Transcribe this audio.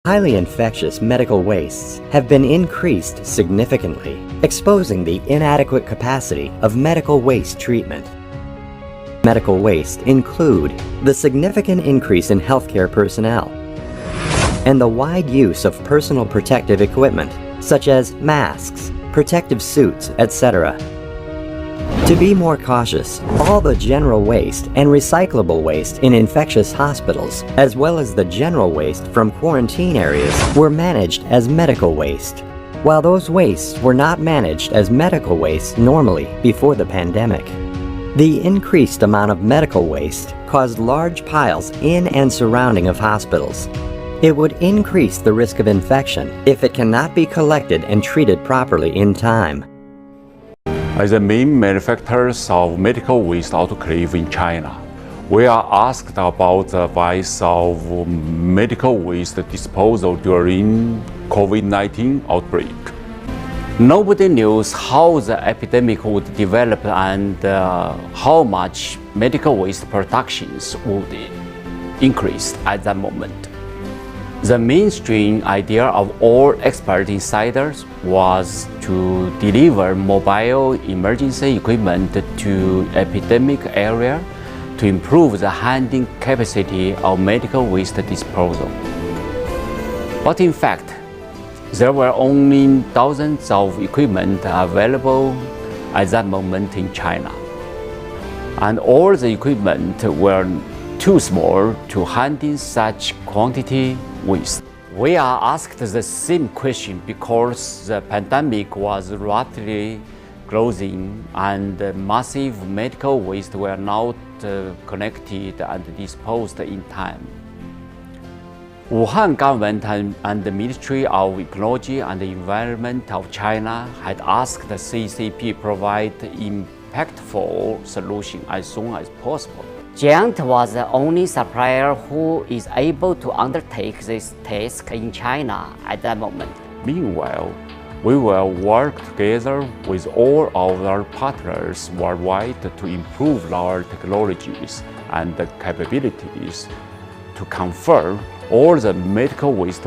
Highly infectious medical wastes have been increased significantly, exposing the inadequate capacity of medical waste treatment. Medical waste include the significant increase in healthcare personnel and the wide use of personal protective equipment, such as masks, protective suits, etc. To be more cautious, all the general waste and recyclable waste in infectious hospitals, as well as the general waste from quarantine areas, were managed as medical waste, while those wastes were not managed as medical waste normally before the pandemic. The increased amount of medical waste caused large piles in and surrounding of hospitals. It would increase the risk of infection if it cannot be collected and treated properly in time. As the main manufacturers of medical waste autoclave in China, we are asked about the advice of medical waste disposal during COVID-19 outbreak. Nobody knows how the epidemic would develop and how much medical waste productions would increase at that moment. The mainstream idea of all expert insiders was to deliver mobile emergency equipment to epidemic area to improve the handling capacity of medical waste disposal. But in fact, there were only thousands of equipment available at that moment in China. And all the equipment were too small to handle such quantity waste. We are asked the same question because the pandemic was rapidly growing and massive medical waste were not collected and disposed in time. Wuhan government and the Ministry of Ecology and the Environment of China had asked the CCP provide impactful solution as soon as possible. Giant was the only supplier who is able to undertake this task in China at that moment. Meanwhile, we will work together with all of our partners worldwide to improve our technologies and capabilities to convert all the medical waste